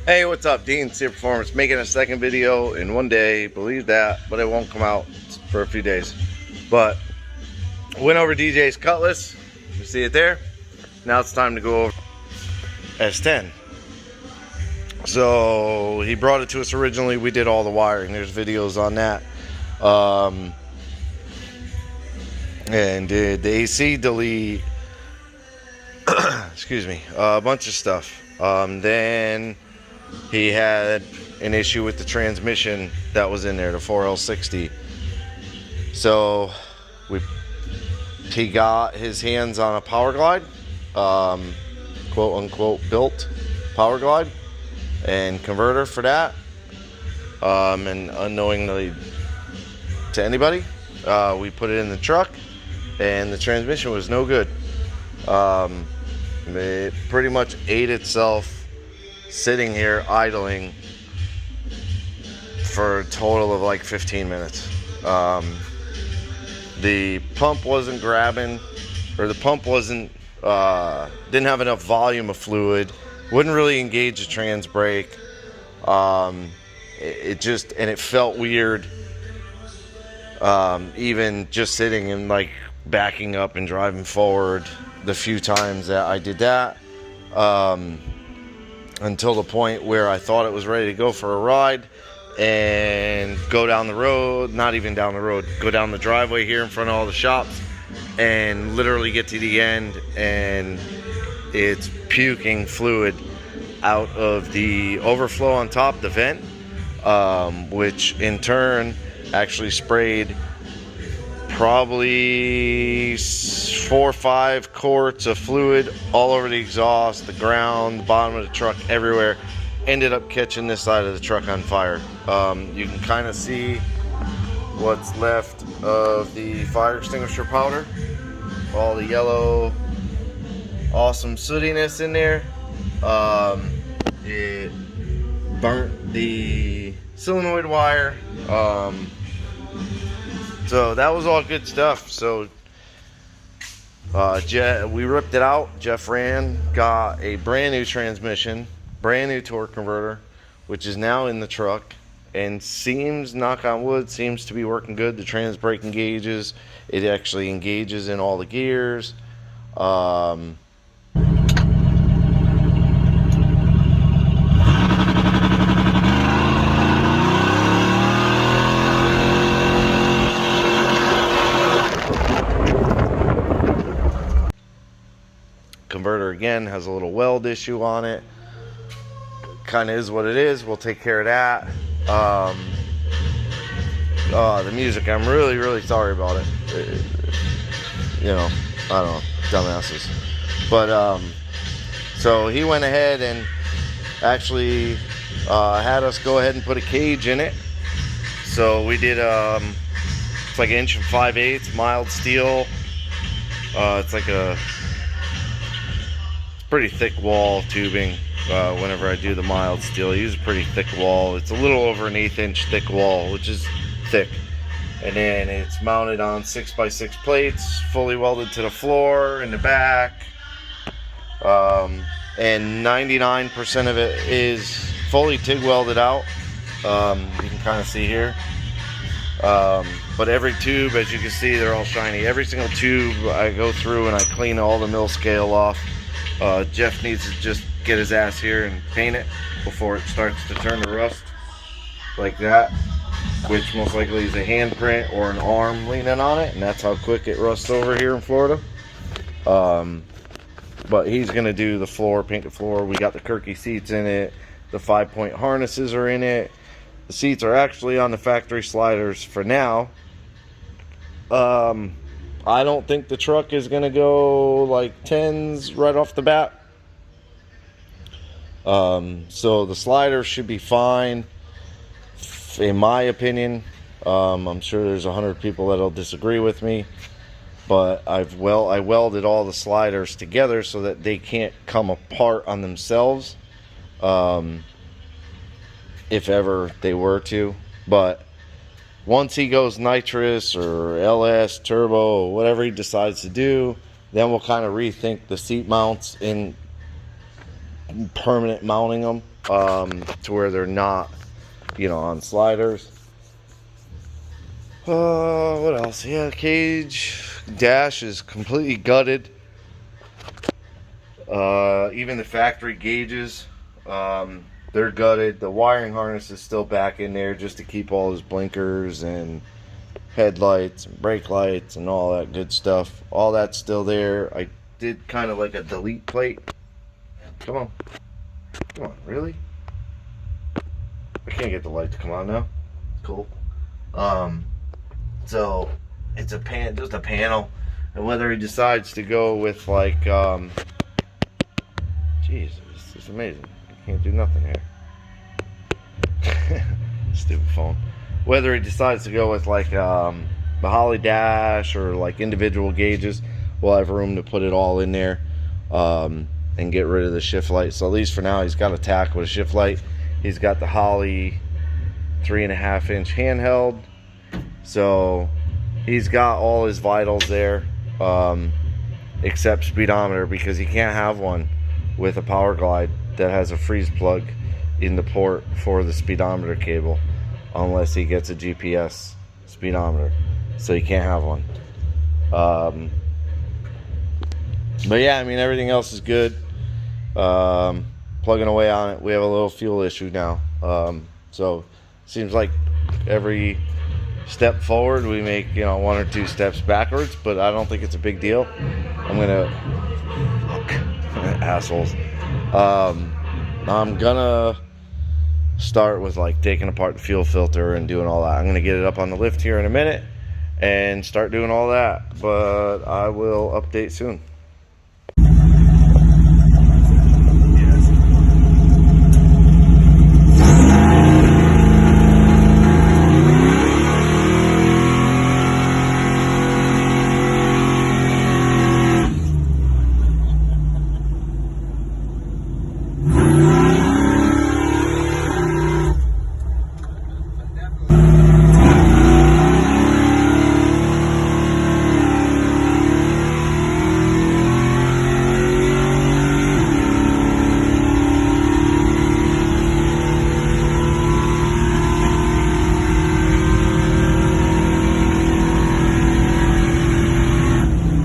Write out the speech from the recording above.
Hey, what's up? Dean, C Performance, making a second video in one day. Believe that, but it won't come out for a few days. But went over DJ's Cutlass. You see it there? Now it's time to go over S10. So he brought it to us originally. We did all the wiring. There's videos on that. And did the AC delete. Excuse me. A bunch of stuff. Then he had an issue with the transmission that was in there, the 4L60. So he got his hands on a Power Glide, quote unquote built Power Glide and converter for that. And unknowingly to anybody, we put it in the truck and the transmission was no good. It pretty much ate itself sitting here idling for a total of like 15 minutes. The pump wasn't grabbing, or the pump wasn't didn't have enough volume of fluid, wouldn't really engage the trans brake. It felt weird, even just sitting and like backing up and driving forward the few times that I did that, until the point where I thought it was ready to go for a ride and go down the road, not even down the road, go down the driveway here in front of all the shops and literally get to the end and it's puking fluid out of the overflow on top, the vent, which in turn actually sprayed probably 4 or 5 quarts of fluid all over the exhaust, the ground, the bottom of the truck, everywhere. Ended up catching this side of the truck on fire. You can kind of see what's left of the fire extinguisher powder, all the yellow awesome sootiness in there. It burnt the solenoid wire. So that was all good stuff. So we ripped it out. Jeff got a brand new transmission, brand new torque converter, which is now in the truck and seems, knock on wood, seems to be working good. The trans brake engages. It actually engages in all the gears. Converter again has a little weld issue on it. Kind of is what it is. We'll take care of that. The music, I'm really sorry about it. You know, I don't know, dumbasses. But so he went ahead and actually had us go ahead and put a cage in it. So we did it's like 1 5/8 mild steel. It's like a pretty thick wall tubing. Whenever I do the mild steel, I use a pretty thick wall. It's a little over an 1/8 inch thick wall, which is thick. And then it's mounted on 6x6 plates, fully welded to the floor in the back. And 99% of it is fully TIG welded out. You can kind of see here. But every tube, as you can see, they're all shiny. Every single tube I go through and I clean all the mill scale off. Jeff needs to just get his ass here and paint it before it starts to turn to rust like that, which most likely is a handprint or an arm leaning on it, and that's how quick it rusts over here in Florida. But he's gonna do the floor, paint the floor. We got the Kirky seats in it, the 5-point harnesses are in it. The seats are actually on the factory sliders for now. I don't think the truck is gonna go like 10s right off the bat. So the sliders should be fine, in my opinion. I'm sure there's 100 people that'll disagree with me, but I welded all the sliders together so that they can't come apart on themselves, if ever they were to. But once he goes nitrous or LS, turbo, whatever he decides to do, then we'll kind of rethink the seat mounts in permanent mounting them. to where they're not, you know, on sliders. What else? Yeah, cage dash is completely gutted. Even the factory gauges, they're gutted. The wiring harness is still back in there just to keep all his blinkers and headlights and brake lights and all that good stuff. All that's still there. I did kind of like a delete plate. Come on. Come on, really? I can't get the light to come on now. Cool. So it's just a panel. And whether he decides to go with like, jeez, this is amazing. I can't do nothing here. Stupid phone. Whether he decides to go with like the Holley dash or like individual gauges, we'll have room to put it all in there and get rid of the shift light. So at least for now, he's got a tack with a shift light. He's got the Holley 3.5-inch handheld. So he's got all his vitals there, except speedometer, because he can't have one with a power glide that has a freeze plug in the port for the speedometer cable, unless he gets a GPS speedometer. So he can't have one. But yeah, I mean, everything else is good. Plugging away on it. We have a little fuel issue now. So seems like every step forward we make, you know, 1 or 2 steps backwards, but I don't think it's a big deal. I'm gonna assholes. I'm gonna start with like taking apart the fuel filter and doing all that. I'm gonna get it up on the lift here in a minute and start doing all that, but I will update soon.